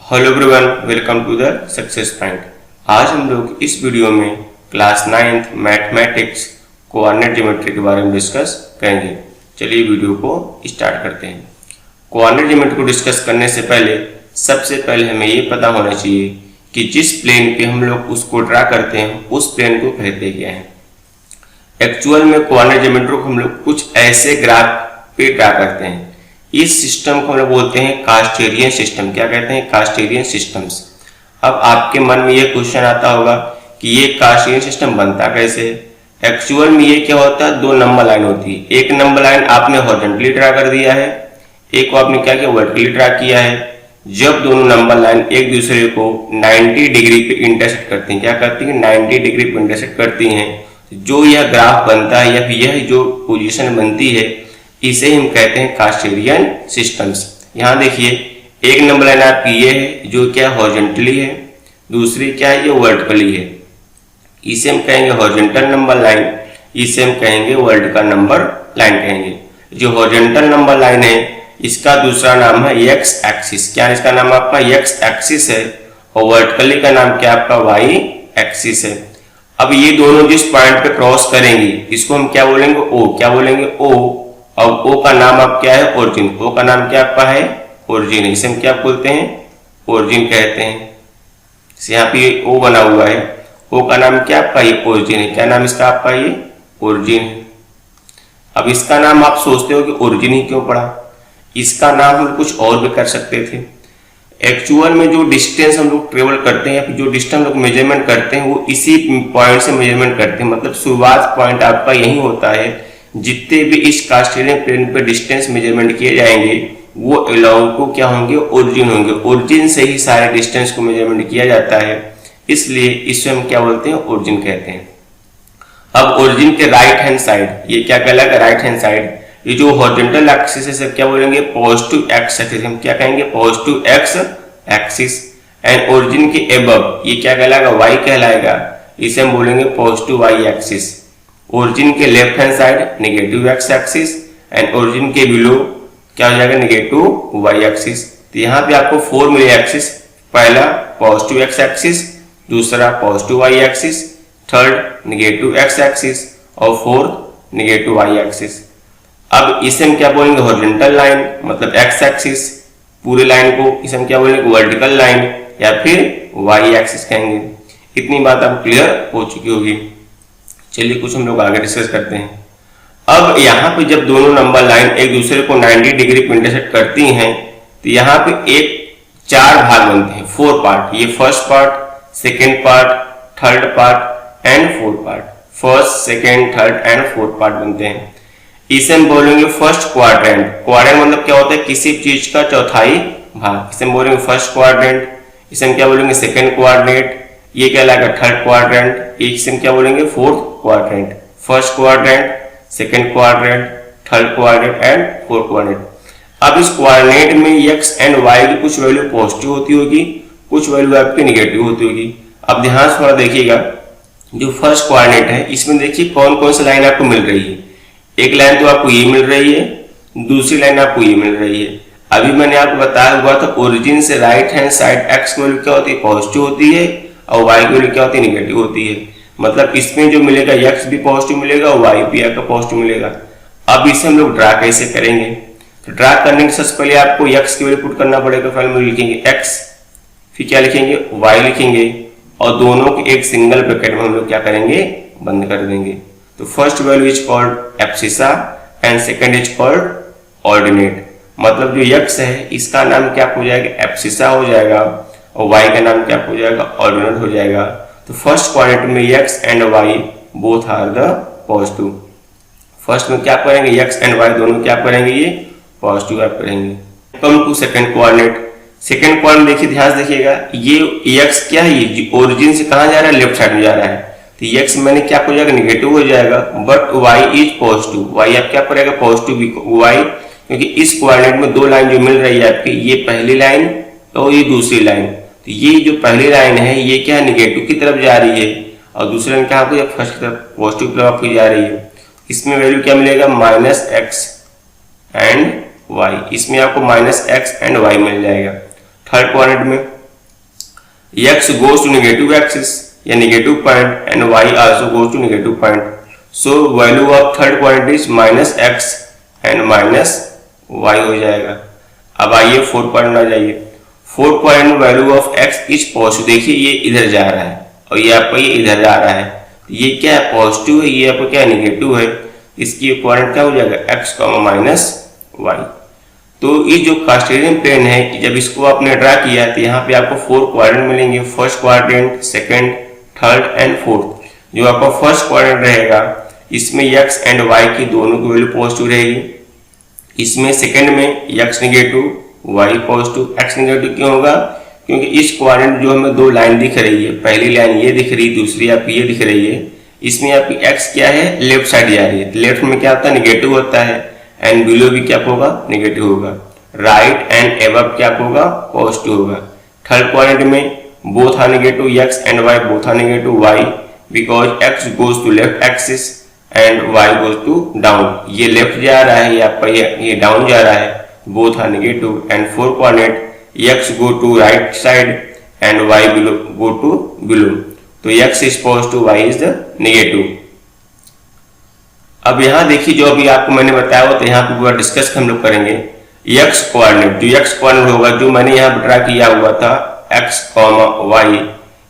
Hello everyone, welcome to the success point. आज हम लोग इस वीडियो में class 9th mathematics coordinate geometry के बारे में डिस्कस करेंगे। चलिए वीडियो को स्टार्ट करते हैं। कोऑर्डिनेट ज्योमेट्री को डिस्कस करने से पहले सबसे पहले हमें ये पता होना चाहिए कि जिस प्लेन पे हम लोग उसको ड्रा करते हैं उस प्लेन को कहते क्या है। एक्चुअल में कोऑर्डिनेट ज्योमेट्री को हम लोग कुछ ऐसे ग्राफ पे ड्रा करते हैं। इस सिस्टम को हम लोग बोलते हैं कार्टेशियन सिस्टम। क्या कहते हैं? Cartesian systems. अब आपके मन में ये क्वेश्चन आता होगा कि ये कार्टेशियन सिस्टम बनता कैसे है। एक्चुअल में ये क्या होता है, दो नंबर लाइन होती है। एक नंबर लाइन आपने हॉरिजॉन्टली ड्रा कर दिया है, एक को आपने क्या किया, वर्टिकली ड्रा किया है। जब दोनों नंबर लाइन एक दूसरे को 90 डिग्री पे इंटरसेक्ट करती हैं, क्या करती हैं, 90 डिग्री पे इंटरसेक्ट करती हैं, जो यह ग्राफ बनता है या फिर यह जो पोजीशन बनती है इसे हम कहते हैं कार्टेशियन सिस्टम्स। यहाँ देखिए, एक नंबर लाइन आपकी ये है जो क्या हॉरिजॉन्टली है, दूसरी क्या है, ये वर्टिकली है। इसे हम कहेंगे हॉरिजॉन्टल नंबर लाइन, इसे हम कहेंगे वर्टिकल नंबर लाइन कहेंगे। जो हॉरिजॉन्टल नंबर लाइन है इसका दूसरा नाम है एक्स एक्सिस। क्या इसका नाम आपका एक्स एक्सिस है, और वर्टिकली का नाम क्या आपका वाई एक्सिस है। अब ये दोनों जिस पॉइंट पे क्रॉस करेंगे इसको हम क्या बोलेंगे, ओ। क्या बोलेंगे, ओ। अब ओ का नाम आप क्या है, ओरिजिन। ओ का नाम क्या आपका है, ओरिजिन। इसे हम क्या बोलते हैं, ओरिजिन कहते हैं। यहाँ पे ओ बना हुआ है, ओ का नाम क्या आपका, ये ओरिजिन है। क्या नाम इसका आपका, ये ओरिजिन है। अब इसका नाम आप सोचते हो कि ओरिजिन ही क्यों पड़ा, इसका नाम हम कुछ और भी कर सकते थे। एक्चुअल में जो डिस्टेंस हम लोग ट्रेवल करते हैं, जो डिस्टेंस हम लोग मेजरमेंट करते हैं, वो इसी पॉइंट से मेजरमेंट करते हैं। मतलब शुरुआत पॉइंट आपका यही होता है। जितने भी इस कार्टेशियन प्लेन पे डिस्टेंस मेजरमेंट किए जाएंगे वो अलोंग को क्या होंगे, ओरिजिन होंगे। ओरिजिन से ही सारे डिस्टेंस को मेजरमेंट किया जाता है, इसलिए इसे हम क्या बोलते हैं, ओरिजिन कहते हैं। अब ओरिजिन के राइट हैंड साइड ये क्या कहलाएगा, राइट हैंड साइड। ये जो हॉरिजॉन्टल एक्सिस है क्या बोलेंगे, पॉजिटिव एक्स एक्सिस। हम क्या कहेंगे, positive X axis. And origin के अबव ये क्या कहलाएगा, वाई कहलाएगा। इसे हम बोलेंगे पॉजिटिव वाई एक्सिस। ओरिजिन के left hand side negative X axis, and origin के बिलो क्या हो जाएगा, नेगेटिव वाई एक्सिस। तो यहाँ पे आपको 4 मिले एक्सिस। पहला पॉजिटिव एक्स एक्सिस, दूसरा positive Y axis, third negative X axis, और फोर्थ नेगेटिव वाई एक्सिस। अब इसे हम क्या बोलेंगे, हॉरिजॉन्टल लाइन, मतलब एक्स एक्सिस। पूरे लाइन को इसे हम क्या बोलेंगे, वर्टिकल लाइन, या फिर वाई एक्सिस कहेंगे। इतनी बात अब क्लियर हो चुकी होगी। चलिए कुछ हम लोग आगे डिस्कस करते हैं। अब यहाँ पे जब दोनों नंबर लाइन एक दूसरे को 90 डिग्री पे इंटरसेक्ट करती हैं तो यहाँ पे एक 4 भाग बनते हैं, 4 पार्ट। ये first part, second part, third part and fourth part. First, second, third and fourth part बनते हैं। इसे हम बोलेंगे फर्स्ट क्वाड्रेंट। क्वाड्रेंट मतलब क्या होता है, किसी चीज का चौथाई भाग। इसे हम बोलेंगे फर्स्ट क्वाड्रेंट। इसे हम क्या बोलेंगे, सेकेंड क्वाड्रेंट। ये कहलाएगा थर्ड क्वाड्रेंट। इसे हम क्या बोलेंगे, fourth quadrant. First quadrant, second quadrant, third quadrant and fourth quadrant. अब इस क्वाड्रेंट में एक्स एंड वाई की कुछ वैल्यू पॉजिटिव होती होगी, कुछ वैल्यू आपकी निगेटिव होती होगी। अब ध्यान से थोड़ा देखिएगा, जो फर्स्ट क्वाड्रेंट है इसमें देखिए कौन कौन सी लाइन आपको मिल रही है। एक लाइन तो आपको ये मिल रही है, दूसरी लाइन आपको ये मिल रही है। अभी मैंने आपको बताया हुआ था ओरिजिन से right hand side x value क्या होती है, पॉजिटिव होती है, और वाई की वैल्यू क्या होती है, निगेटिव होती है। मतलब इसमें जो मिलेगा एक्स भी पॉजिटिव मिलेगा और वाई भी आपका पॉजिटिव मिलेगा। अब इसे हम लोग ड्रा कैसे करेंगे, तो ड्रा करने के सबसे पहले आपको एक्स की वैल्यू पुट करना पड़ेगा। पहले में लिखेंगे एक्स, फिर क्या लिखेंगे, वाई लिखेंगे, और दोनों के एक सिंगल ब्रैकेट में हम लोग क्या करेंगे, बंद कर देंगे। तो first value is called abscissa and second is called ordinate. मतलब जो एक्स है इसका नाम क्या हो जाएगा, एब्सिसा हो जाएगा, और वाई का नाम क्या हो जाएगा, ऑर्डिनेट हो जाएगा। तो फर्स्ट क्वाड्रेंट में X and Y both are the positive. First में क्या करेंगे, एक्स एंड वाई दोनों क्या करेंगे, ये पॉजिटिव आप करेंगे। Come to second quadrant. Second quadrant देखिए, ध्यान से देखिएगा, ये एक्स क्या है, ये ओरिजिन से कहां जा रहा है, लेफ्ट साइड में जा रहा है। तो एक्स मैंने क्या हो जाएगा, निगेटिव हो जाएगा, but Y is positive. Y आप क्या करेगा, पॉजिटिव वाई, क्योंकि इस क्वाड्रेंट में दो लाइन जो मिल रही है आपकी, ये पहली लाइन और ये दूसरी लाइन। तो ये जो पहली लाइन है ये क्या है, निगेटिव की तरफ जा रही है, और दूसरी लाइन क्या आपको फर्स्ट की तरफ पॉजिटिव की तरफ आपकी जा रही है। इसमें वैल्यू क्या मिलेगा, माइनस एक्स एंड वाई। इसमें आपको माइनस एक्स एंड वाई मिल जाएगा। थर्ड क्वाड्रेंट में x goes to negative axis या negative point and y also goes to negative point. So value of third point is minus x and minus y हो जाएगा। अब आइए fourth point में आ जाइए। फोर्थ पॉइंट में value of x is positive. देखिए ये इधर जा रहा है और ये आपका ये इधर जा रहा है, ये क्या है पॉजिटिव है, ये आपका क्या है नेगेटिव है। इसकी इक्विवेलेंट क्या हो जाएगा x माइनस y। तो ये जो कार्टेशियन प्लेन है जब इसको आपने ड्रा किया तो यहाँ पे आपको 4 क्वाड्रेंट मिलेंगे, first quadrant, second, third and fourth. जो आपका फर्स्ट क्वाड्रेंट रहेगा इसमें x एंड y की दोनों की वैल्यू पॉजिटिव रहेगी। इसमें सेकंड में x negative y positive. x negative क्यों होगा? क्योंकि इस क्वाड्रेंट जो हमें दो लाइन दिख रही है, पहली लाइन ये दिख रही है, दूसरी आपकी ये दिख रही है, इसमें आपकी x क्या है लेफ्ट साइड जा रही है, लेफ्ट में क्या होता है नेगेटिव होता है एंड बिलो भी क्या होगा नेगेटिव होगा। राइट एंड एबव क्या होगा पॉजिटिव होगा। थर्ड क्वाड्रेंट में both are negative, x and y both are negative, y because x goes to left axis and y goes to down. ये लेफ्ट जा रहा है, ये आपका ये डाउन जा रहा है, both are negative. And fourth quadrant x go to right side and y go to below। तो x is positive, y is the negative। अब यहाँ देखिए जो अभी आपको मैंने बताया वो तो यहाँ पे पूरा डिस्कस हम लोग करेंगे। x कोऑर्डिनेट, जो x कोऑर्डिनेट होगा जो मैंने यहाँ ड्रा किया हुआ था x, y,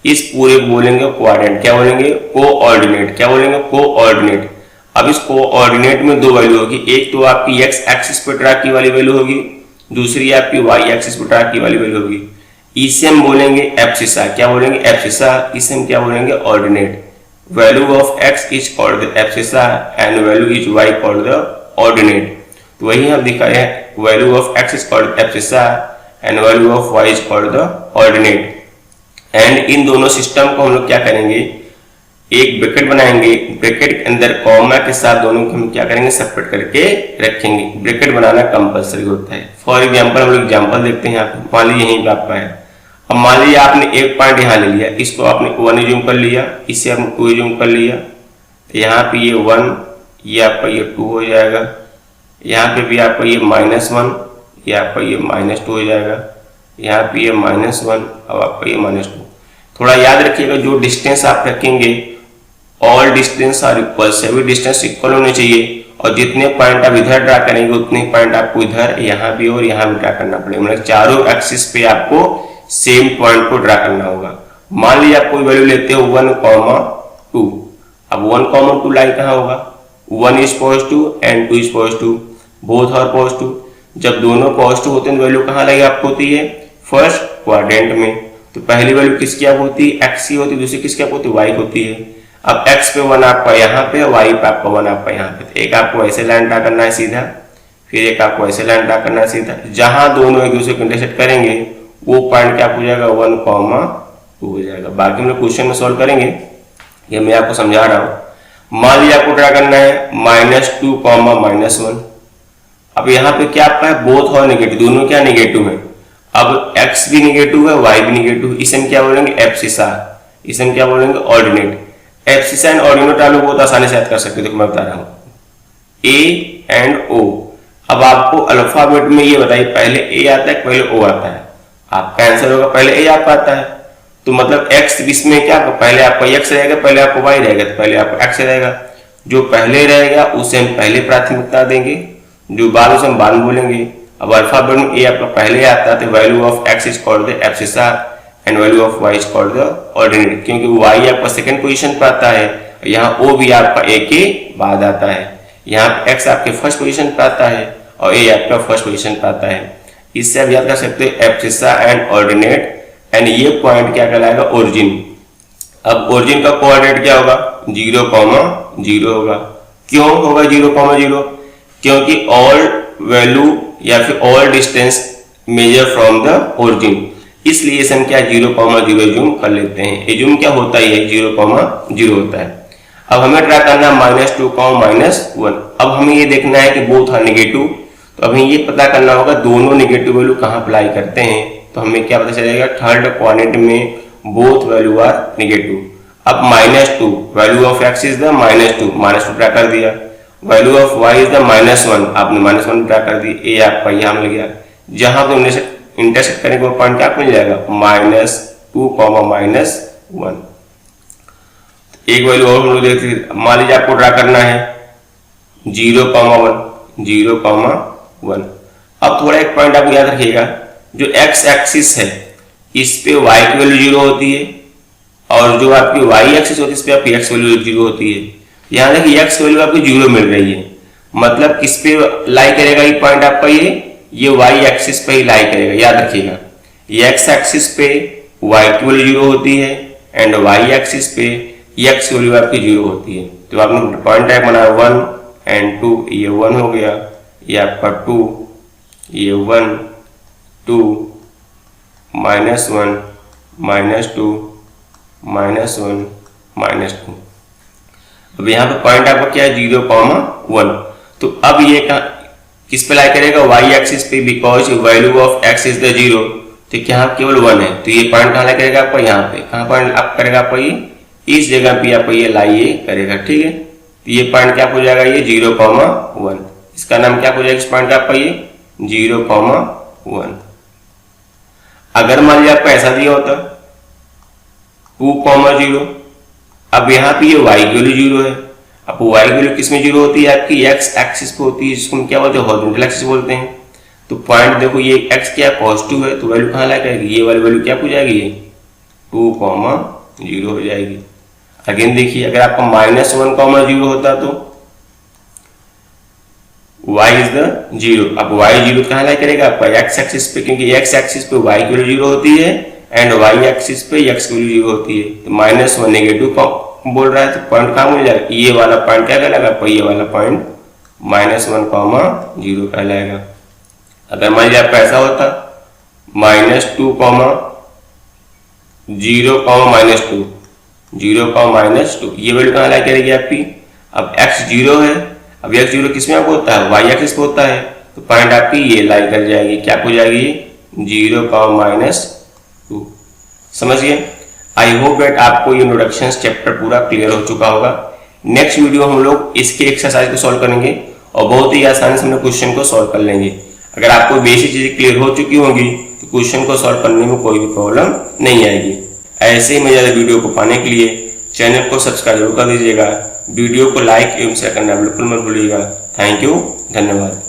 इस पूरे बोलेंगे कोऑर्डिनेट। क्या बोलेंगे? कोऑर्डिनेट। क्या बोलेंगे? कोऑर्डिनेट। अब इस कोऑर्डिनेट में दो वैल्यू होगी, एक तो आपकी x एक्सिस पे ड्रा की वाली वैल्यू होगी, दूसरी आपकी y एक्सिस पे ड्रा की वाली वैल्यू होगी। इसे हम बोलेंगे एब्सिसा। क्या बोलेंगे? एब्सिसा। इसे हम क्या बोलेंगे? Ordinate. Value of x is called the abscissa and value is y called the ordinate. तो वही हम दिखाए हैं, value of x is called abscissa and value of y is called the ordinate. And in दोनों system को हम लोग क्या करेंगे, एक ब्रैकेट बनाएंगे, ब्रैकेट के अंदर कॉमा के साथ दोनों को हम क्या करेंगे सेपरेट करके रखेंगे। ब्रैकेट बनाना कंपलसरी होता है। फॉर एग्जांपल हम लोग एग्जांपल देखते हैं यहाँ पे, मान लीजिए यहीं पे आपका है। अब मान लीजिए आपने एक पॉइंट यहाँ ले लिया, इसको आपने 1 जूम कर लिया, इससे आपने 2 जूम कर लिया, तो यहाँ पे ये 1, ये आपका ये 2 हो जाएगा। यहाँ पे भी आपका ये -1, ये आपका ये -2 हो जाएगा। यहाँ पे ये -1, अब आपका ये -2। थोड़ा याद रखिएगा जो डिस्टेंस आप रखेंगे ऑल डिस्टेंस आर इक्वल, सभी डिस्टेंस इक्वल होने चाहिए। और जितने पॉइंट आप इधर ड्रा करेंगे उतने पॉइंट आपको इधर, यहाँ भी और यहाँ भी ड्रा करना पड़ेगा। मतलब चारों एक्सिस पे आपको सेम पॉइंट को ड्रा करना होगा। मान लीजिए आप कोई वैल्यू लेते हो 1,2। अब 1,2 लाइन कहाँ होगा? 1 is positive and 2 is positive, both are positive. जब दोनों पॉजिटिव होते हैं तो वैल्यू कहाँ लगी आपको होती है? फर्स्ट क्वाड्रेंट में। तो पहली वैल्यू किसकी आप होती है? x की होती है, दूसरी किसकी आप होती है? y होती है। अब x पे 1 आपका यहाँ पे, y पे आपका 1 आपका यहाँ पे। एक आपको ऐसे लाइन ड्रा करना है सीधा, फिर एक आपको ऐसे लाइन ड्रा करना है सीधा। जहां दोनों एक दूसरे को इंटरसेक्ट करेंगे वो पॉइंट क्या हो जाएगा? 1,2 हो जाएगा। बाकी हम लोग क्वेश्चन में सॉल्व करेंगे, ये मैं आपको समझा रहा हूँ। मान लीजिए आपको ड्रा करना है -2, -1। अब यहाँ पे क्या आपका है? बोथ और नेगेटिव, दोनों क्या नेगेटिव है। अब x भी नेगेटिव है, y भी नेगेटिव। इसे हम क्या बोलेंगे? एब्सिसा। इसे हम क्या बोलेंगे? ऑर्डिनेट। एब्सिसा एंड ऑर्डिनेट आप लोग बहुत आसानी से याद कर सकते हो, तो मैं बता रहा हूँ A एंड O। अब आपको अल्फाबेट में ये बताइए पहले A आता है पहले O आता है? आपका आंसर होगा पहले A आपका आता है। तो मतलब x इसमें क्या पहले आपका x रहेगा, पहले आपको y रहेगा, तो पहले आपको x रहेगा। जो पहले रहेगा उसे हम पहले प्राथमिकता देंगे, जो बाद उसे हम बाद में बोलेंगे। अब अल्फाबेट में A आपका पहले आता है तो value of x is called the abscissa and value of y is called the ordinate, क्योंकि y आपका सेकंड पोजीशन पे आता है, यहाँ O भी आपका A के बाद आता है। यहाँ x आपके फर्स्ट पोजीशन पे आता है और A आपका फर्स्ट पोजीशन पे आता है। इससे आप याद कर सकते हैं एब्सिसा एंड ऑर्डिनेट। एंड ये पॉइंट क्या कहलाएगा? ओरिजिन। अब ओरिजिन का कोऑर्डिनेट क्या होगा? 0,0 होगा। क्यों होगा 0,0? क्योंकि ऑल वैल्यू या फिर all distance measure from the origin, इसलिए इसे हम क्या 0,0 जूम कर लेते हैं। ये जूम क्या होता है? 0,0 होता है। अब हमें ट्राई करना है -2, -1। अब हमें ये देखना है कि बोथ आर नेगेटिव, तो हमें ये पता करना होगा दोनों नेगेटिव वैल्यू कहाँ अप्लाई करते हैं। तो हमें क्या पता चलेगा? थर्ड क्वाड्रेंट में बोथ वैल्यू आर नेगेटिव। अब -2 value of x is the -2 try कर दिया। Value of y is the -1, आपने -1 ट्राई कर दी। ए आपका यहाँ मिल गया, जहां तो इंटरसेक्ट करेंगे वो पॉइंट क्या मिल जाएगा? 2, -1। एक वैल्यू और हम लोग देखते हैं, मान लीजिए आपको ड्रा करना है 0, 1। अब थोड़ा एक पॉइंट आपको याद रखिएगा, जो एक्स एक्सिस है इस पे y की वैल्यू 0 होती है, और जो आपकी y एक्सिस होती है इस पे आपकी x वैल्यू 0 होती है। यहाँ देखिए x वैल्यू आपको 0 मिल रही है, मतलब किस पे लाई करेगा ये पॉइंट आपका, ये y एक्सिस पे ही लाई करेगा। याद रखिएगा, ये x एक्सिस पे y की वैल्यू 0 होती है एंड y एक्सिस पे x वैल्यू आपकी 0 होती है। तो आपने पॉइंट टाइप बनाया 1 एंड 2, ये 1 हो गया, ये आपका 2, ये 1, 2, -1, -2, -1, -2। अब यहाँ पे पॉइंट आपका क्या है 0, 1। तो अब ये किस पे लाई करेगा, y एक्सिस पे, because value of x is the 0, तो क्या केवल 1 है, तो ये पॉइंट कहाँ लाई करेगा आपका, यहाँ पे। कहाँ पॉइंट आप करेगा आपका, ये इस जगह पे आपको ये लाई ये करेगा, ठीक है। तो ये पॉइंट क्या हो जाएगा, ये 0, 1। इसका नाम क्या हो जाएगा इस पॉइंट का आपका, ये 0, 1। अगर मान लीजिए आपको ऐसा दिया होता 2, 0, अब यहाँ पे ये y की वैल्यू 0 है। अब y की वैल्यू किस में 0 होती है, आपकी x एक्सिस पे होती है, जिसको हम क्या बोलते हैं, हॉरिजॉन्टल एक्सिस बोलते हैं। तो पॉइंट देखो, ये x क्या पॉजिटिव है, तो वैल्यू कहाँ ला करेगी, ये वाली वैल्यू क्या हो जाएगी, ये 2, 0 हो जाएगी। अगेन देखिए, अगर आपका -1, 0 होता तो y इज द 0। अब y 0 कहाँ ला करेगा आपका, x एक्सिस पे, क्योंकि x एक्सिस पे y की वैल्यू 0 होती है एंड y एक्सिस पे x की वैल्यू 0 होती है। तो -1 नेगेटिव बोल रहा है, तो पॉइंट कहाँ मिल जाएगा, ये वाला पॉइंट क्या कहलाएगा, ये वाला पॉइंट -1, 0 कहलाएगा। अगर मान लीजिए आपका ऐसा होता -2, 0, -2, ये वैल्यू कहाँ ला करेगी आपकी। अब x 0 है, अब x 0 किस में आपको होता है, y एक्सिस पे होता है, तो पॉइंट आपकी ये लाई कर जाएगी, क्या हो जाएगी, 0, -2। समझिए। आई होप दैट आपको ये इंट्रोडक्शन चैप्टर पूरा क्लियर हो चुका होगा। नेक्स्ट वीडियो हम लोग इसके एक्सरसाइज को सॉल्व करेंगे और बहुत ही आसानी से हम क्वेश्चन को सॉल्व कर लेंगे। अगर आपको बेसिक चीजें क्लियर हो चुकी होंगी तो क्वेश्चन को सॉल्व करने में कोई भी प्रॉब्लम नहीं आएगी। ऐसे ही मजेदार वीडियो को पाने के लिए चैनल को सब्सक्राइब जरूर कर दीजिएगा, वीडियो को लाइक एवं शेयर करना बिल्कुल मत भूलिएगा। थैंक यू, धन्यवाद।